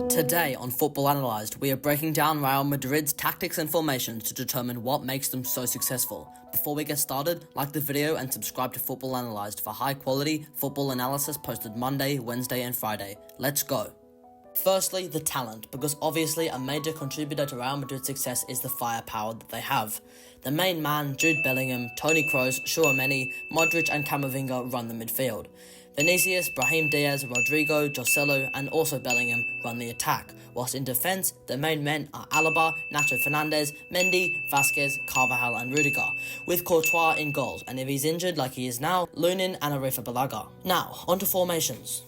Today on Football Analysed, we are breaking down Real Madrid's tactics and formations to determine what makes them so successful. Before we get started, like the video and subscribe to Football Analysed for high-quality football analysis posted Monday, Wednesday and Friday. Let's go. Firstly, the talent, because obviously a major contributor to Real Madrid's success is the firepower that they have. The main man, Jude Bellingham, Toni Kroos, Tchouaméni, Modric and Camavinga run the midfield. Vinicius, Brahim Diaz, Rodrigo, Joselu and also Bellingham run the attack, whilst in defence, the main men are Alaba, Nacho Fernandez, Mendy, Vasquez, Carvajal and Rudiger, with Courtois in goals, and if he's injured like he is now, Lunin and Arifa Balaga. Now, onto formations.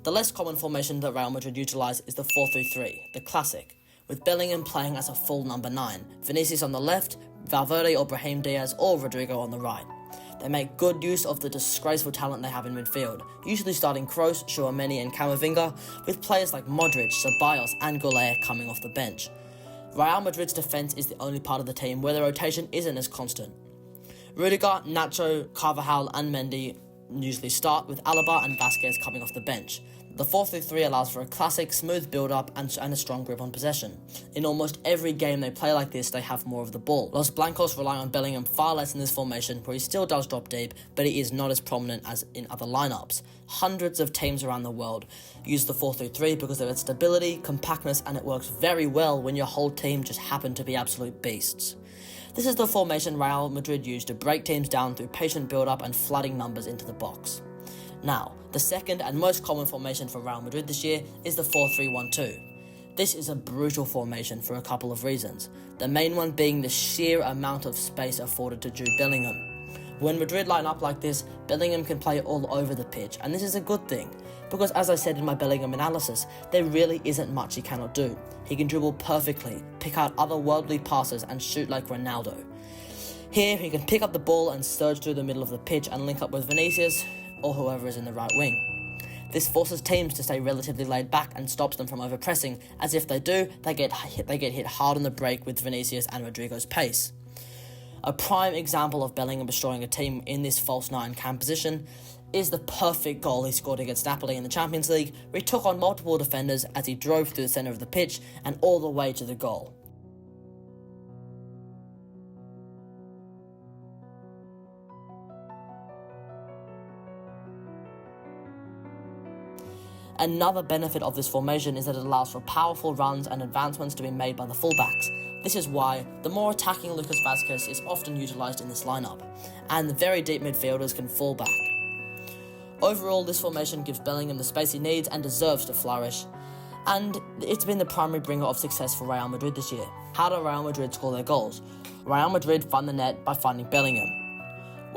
The less common formation that Real Madrid utilise is the 4-3-3, the classic, with Bellingham playing as a full number 9, Vinicius on the left, Valverde or Brahim Diaz or Rodrigo on the right. They make good use of the disgraceful talent they have in midfield, usually starting Kroos, Tchouaméni and Camavinga, with players like Modric, Ceballos and Goulet coming off the bench. Real Madrid's defence is the only part of the team where the rotation isn't as constant. Rudiger, Nacho, Carvajal and Mendy usually start, with Alaba and Vasquez coming off the bench. The 4-3-3 allows for a classic, smooth build-up and a strong grip on possession. In almost every game they play like this, they have more of the ball. Los Blancos rely on Bellingham far less in this formation, where he still does drop deep, but he is not as prominent as in other lineups. Hundreds of teams around the world use the 4-3-3 because of its stability, compactness, and it works very well when your whole team just happen to be absolute beasts. This is the formation Real Madrid used to break teams down through patient build-up and flooding numbers into the box. Now, the second and most common formation for Real Madrid this year is the 4-3-1-2. This is a brutal formation for a couple of reasons, the main one being the sheer amount of space afforded to Jude Bellingham. When Madrid line up like this, Bellingham can play all over the pitch, and this is a good thing, because as I said in my Bellingham analysis, there really isn't much he cannot do. He can dribble perfectly, pick out otherworldly passes and shoot like Ronaldo. Here, he can pick up the ball and surge through the middle of the pitch and link up with Vinicius or whoever is in the right wing. This forces teams to stay relatively laid back and stops them from overpressing, as if they do, they get hit hard on the break with Vinicius and Rodrigo's pace. A prime example of Bellingham destroying a team in this false 9 cam position is the perfect goal he scored against Napoli in the Champions League, where he took on multiple defenders as he drove through the centre of the pitch and all the way to the goal. Another benefit of this formation is that it allows for powerful runs and advancements to be made by the fullbacks. This is why the more attacking Lucas Vazquez is often utilised in this lineup, and the very deep midfielders can fall back. Overall, this formation gives Bellingham the space he needs and deserves to flourish, and it's been the primary bringer of success for Real Madrid this year. How do Real Madrid score their goals? Real Madrid find the net by finding Bellingham.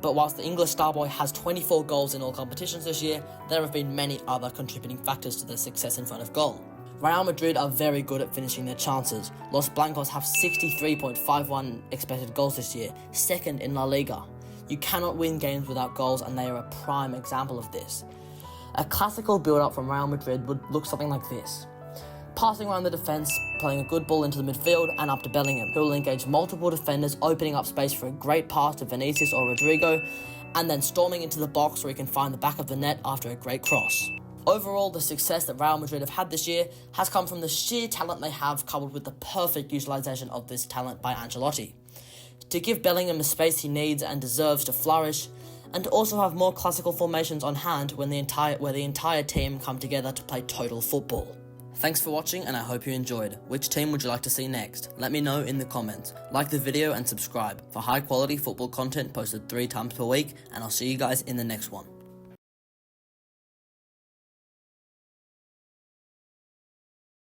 Whilst the English starboy has 24 goals in all competitions this year, there have been many other contributing factors to their success in front of goal. Real Madrid are very good at finishing their chances. Los Blancos have 63.51 expected goals this year, second in La Liga. You cannot win games without goals, and they are a prime example of this. A classical build-up from Real Madrid would look something like this. Passing around the defence, playing a good ball into the midfield and up to Bellingham, who will engage multiple defenders, opening up space for a great pass to Vinicius or Rodrigo, and then storming into the box where he can find the back of the net after a great cross. Overall, the success that Real Madrid have had this year has come from the sheer talent they have, coupled with the perfect utilisation of this talent by Ancelotti. To give Bellingham the space he needs and deserves to flourish, and to also have more classical formations on hand where the entire team come together to play total football. Thanks for watching, and I hope you enjoyed. Which team would you like to see next? Let me know in the comments. Like the video and subscribe for high quality football content posted 3 times per week, and I'll see you guys in the next one.